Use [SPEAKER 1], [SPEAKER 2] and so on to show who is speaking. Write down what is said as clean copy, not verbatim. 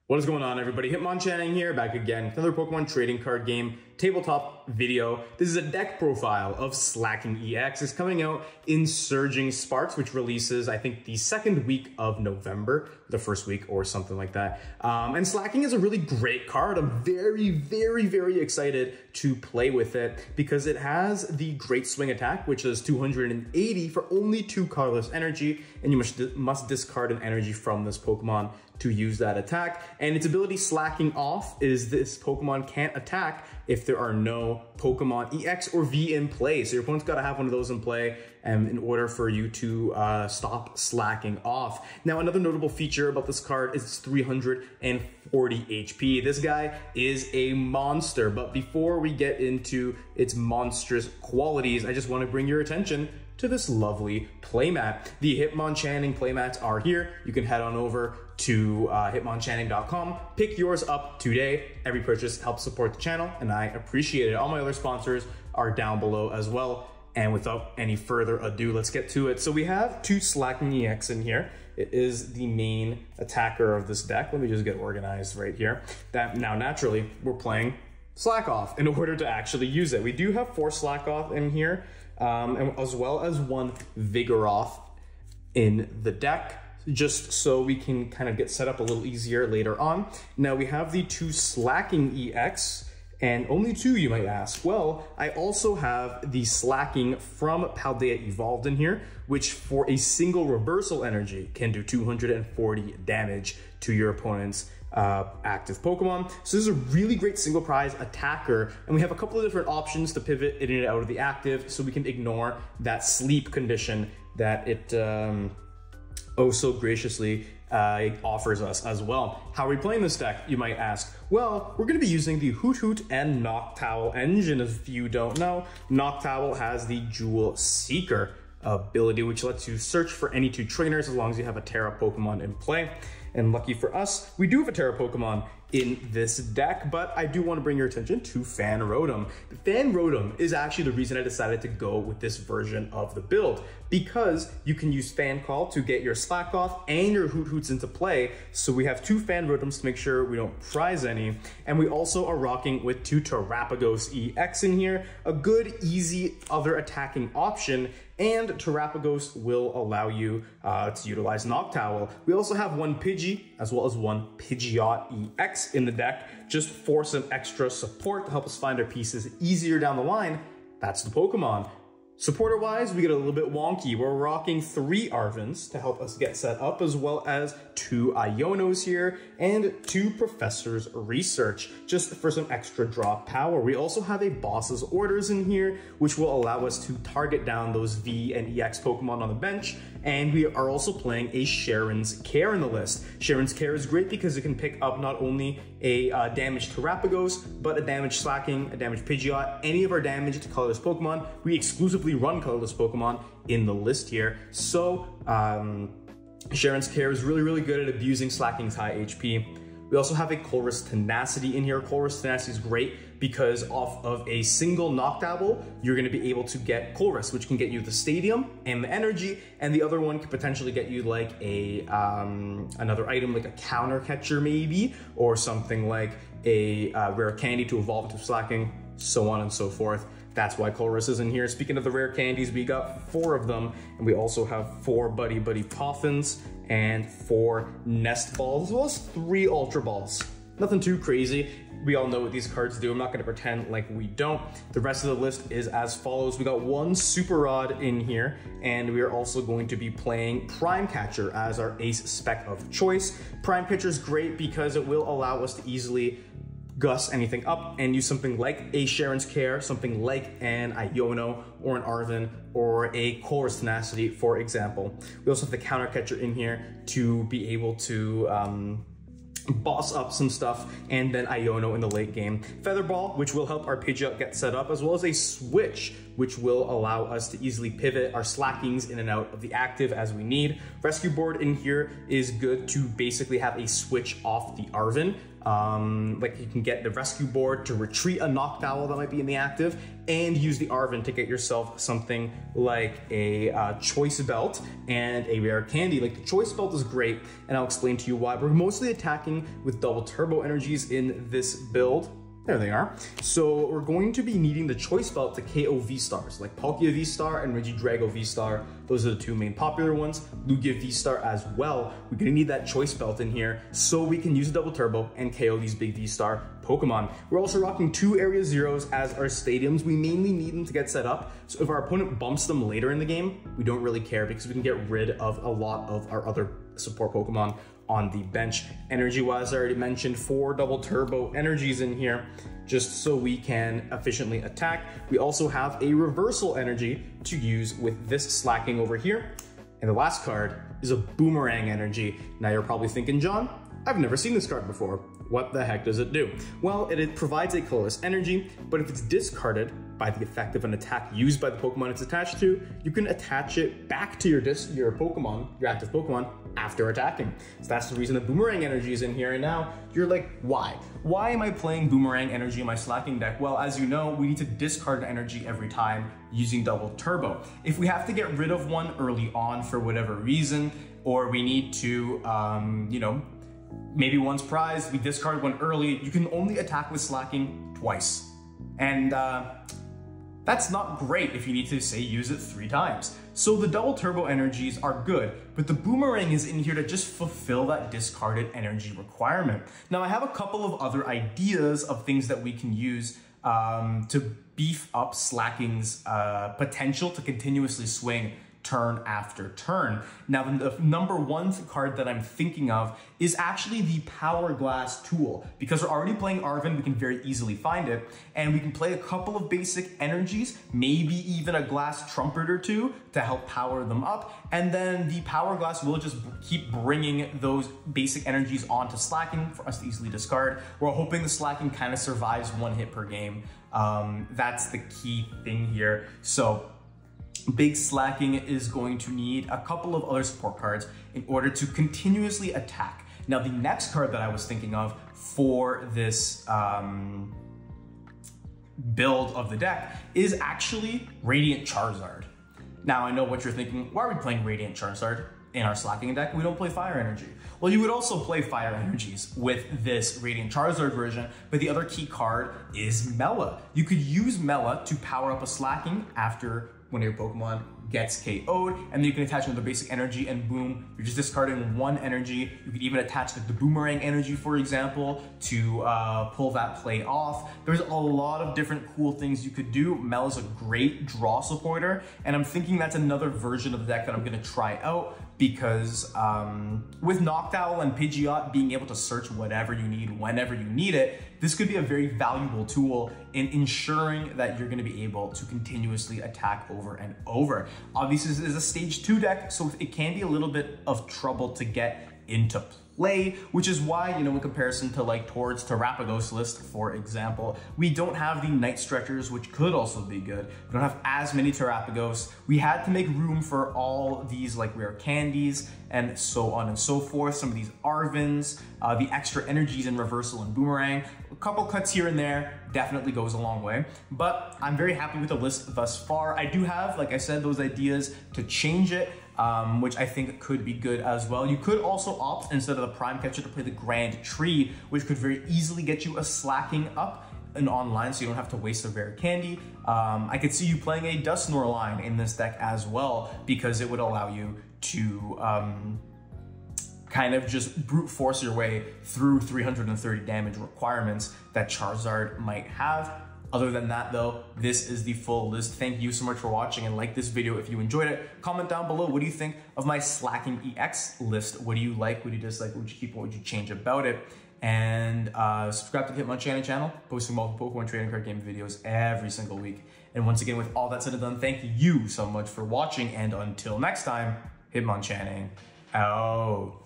[SPEAKER 1] What is going on, everybody? Hitmonchan here, back again. Another Pokemon trading card game, tabletop video. This is a deck profile of Slaking EX. It's coming out in Surging Sparks, which releases, I think, the second week of November, the first week or something like that. And Slaking is a really great card. I'm very excited to play with it because it has the Great Swing attack, which is 280 for only 2 colorless energy, and you must discard an energy from this Pokemon to use that attack. And its ability Slaking Off is this Pokemon can't attack if there are no Pokemon EX or V in play. So your opponent's got to have one of those in play in order for you to stop slacking off. Now, another notable feature about this card is it's 340 HP. This guy is a monster, but before we get into its monstrous qualities, I just want to bring your attention to this lovely playmat. The Hitmonchan playmats are here. You can head on over to hitmonchan.com, pick yours up today. Every purchase helps support the channel and I appreciate it. All my other sponsors are down below as well. And without any further ado, let's get to it. So we have 2 Slaking EX in here. It is the main attacker of this deck. Let me just get organized right here. Now, naturally, we're playing Slack Off in order to actually use it. We do have 4 Slack Off in here, and as well as 1 Vigor Off in the deck, just so we can kind of get set up a little easier later on. Now we have the 2 Slaking EX, and only 2, you might ask. Well, I also have the Slaking from Paldea Evolved in here, which for a single reversal energy can do 240 damage to your opponent's active Pokemon. So this is a really great single prize attacker, and we have a couple of different options to pivot in and out of the active, so we can ignore that sleep condition that it oh so graciously offers us as well. How are we playing this deck, you might ask? Well, we're going to be using the Hoot Hoot and Noctowl engine. If you don't know, Noctowl has the Jewel Seeker ability, which lets you search for any 2 trainers as long as you have a Terra Pokemon in play. And lucky for us, we do have a Terra Pokemon in this deck, but I do want to bring your attention to Fan Rotom. Fan Rotom is actually the reason I decided to go with this version of the build, because you can use Fan Call to get your Slack Off and your Hoot Hoots into play. So we have 2 Fan Rotoms to make sure we don't prize any. And we also are rocking with 2 Terrapagos EX in here, a good, easy other attacking option. And Terrapagos will allow you to utilize Noctowl. We also have 1 Pidgey as well as 1 Pidgeot EX in the deck, just for some extra support to help us find our pieces easier down the line. That's the Pokemon. Supporter-wise, we get a little bit wonky. We're rocking 3 Arvins to help us get set up, as well as 2 Ionos here, and 2 Professor's Research, just for some extra draw power. We also have a Boss's Orders in here, which will allow us to target down those V and EX Pokemon on the bench, and we are also playing a Sharon's Care in the list. Sharon's Care is great because it can pick up not only a damaged Terrapagos, but a damaged Slaking, a damaged Pidgeot, any of our damaged colorless Pokemon. We exclusively run colorless Pokemon in the list here. So Sharon's Care is really good at abusing Slaking's high HP. We also have a Colress Tenacity in here. Colress Tenacity is great because off of a single Noctowl, you're going to be able to get Colress, which can get you the Stadium and the Energy, and the other one could potentially get you like a another item, like a Counter Catcher maybe, or something like a Rare Candy to evolve into Slaking, so on and so forth. That's why Colress is in here. Speaking of the rare candies, we got 4 of them, and we also have 4 Buddy Poffins and 4 Nest Balls, as well as 3 Ultra Balls. Nothing too crazy. We all know what these cards do. I'm not going to pretend like we don't. The rest of the list is as follows. We got 1 Super Rod in here, and we are also going to be playing Prime Catcher as our ace spec of choice. Prime Catcher is great because it will allow us to easily Gus anything up and use something like a Sharon's Care, something like an Iono or an Arvin or a Colress Tenacity, for example. We also have the Counter Catcher in here to be able to boss up some stuff, and then Iono in the late game. Featherball, which will help our Pidgeot get set up, as well as a Switch which will allow us to easily pivot our Slakings in and out of the active as we need. Rescue board in here is good to basically have a switch off the Arven. Like you can get the rescue board to retreat a Noctowl that might be in the active, and use the Arven to get yourself something like a choice belt and a rare candy. Like the choice belt is great, and I'll explain to you why. We're mostly attacking with double turbo energies in this build. There they are. So we're going to be needing the choice belt to KO V-Stars, like Palkia V-Star and Regidrago V-Star. Those are the two main popular ones. Lugia V-Star as well. We're gonna need that choice belt in here so we can use a double turbo and KO these big V-Star Pokemon. We're also rocking 2 Area Zeros as our stadiums. We mainly need them to get set up, so if our opponent bumps them later in the game, we don't really care because we can get rid of a lot of our other support Pokemon on the bench. Energy-wise, I already mentioned 4 double turbo energies in here, just so we can efficiently attack. We also have a reversal energy to use with this Slaking over here. And the last card is a boomerang energy. Now you're probably thinking, John, I've never seen this card before. What the heck does it do? Well, it provides a colorless energy, but if it's discarded by the effect of an attack used by the Pokemon it's attached to, you can attach it back to your Pokemon, your active Pokemon, after attacking. So that's the reason the boomerang energy is in here. And now you're like, why? Why am I playing boomerang energy in my Slaking deck? Well, as you know, we need to discard energy every time using double turbo. If we have to get rid of one early on for whatever reason, or we need to, you know, maybe one's prized, we discard one early, you can only attack with Slaking twice. And that's not great if you need to, say, use it 3 times. So the double turbo energies are good, but the boomerang is in here to just fulfill that discarded energy requirement. Now I have a couple of other ideas of things that we can use to beef up Slaking's potential to continuously swing turn after turn. Now, the number 1 card that I'm thinking of is actually the Power Glass tool. Because we're already playing Arven, we can very easily find it, and we can play a couple of basic energies, maybe even a glass trumpet or 2 to help power them up, and then the Power Glass will just keep bringing those basic energies onto Slaking for us to easily discard. We're hoping the Slaking kind of survives 1 hit per game. That's the key thing here. So Big Slaking is going to need a couple of other support cards in order to continuously attack. Now, the next card that I was thinking of for this build of the deck is actually Radiant Charizard. Now, I know what you're thinking, why are we playing Radiant Charizard in our Slaking deck? We don't play Fire Energy. Well, you would also play Fire Energies with this Radiant Charizard version, but the other key card is Mela. You could use Mela to power up a Slaking after one of your Pokemon gets KO'd, and then you can attach another basic energy, and boom, you're just discarding 1 energy. You could even attach like the boomerang energy, for example, to pull that play off. There's a lot of different cool things you could do. Mela's a great draw supporter, and I'm thinking that's another version of the deck that I'm gonna try out, because with Noctowl and Pidgeot being able to search whatever you need whenever you need it, this could be a very valuable tool in ensuring that you're going to be able to continuously attack over and over. Obviously, this is a stage 2 deck, so it can be a little bit of trouble to get into play, which is why, you know, in comparison to like towards Terrapagos list, for example, we don't have the Night Stretchers, which could also be good. We don't have as many Terrapagos. We had to make room for all these like rare candies and so on and so forth. Some of these Arvens, the extra energies in Reversal and Boomerang, a couple cuts here and there definitely goes a long way. But I'm very happy with the list thus far. I do have, like I said, those ideas to change it, which I think could be good as well. You could also opt, instead of the Prime Catcher, to play the Grand Tree, which could very easily get you a Slaking up and online, so you don't have to waste a rare candy. I could see you playing a Dusknoir line in this deck as well, because it would allow you to kind of just brute force your way through 330 damage requirements that Charizard might have. Other than that though, this is the full list. Thank you so much for watching, and like this video if you enjoyed it. Comment down below, what do you think of my Slaking EX list? What do you like? What do you dislike? What would you keep? What would you change about it? And subscribe to the Hitmonchan channel, posting multiple Pokemon trading card game videos every single week. And once again, with all that said and done, thank you so much for watching, and until next time, Hitmonchanning out.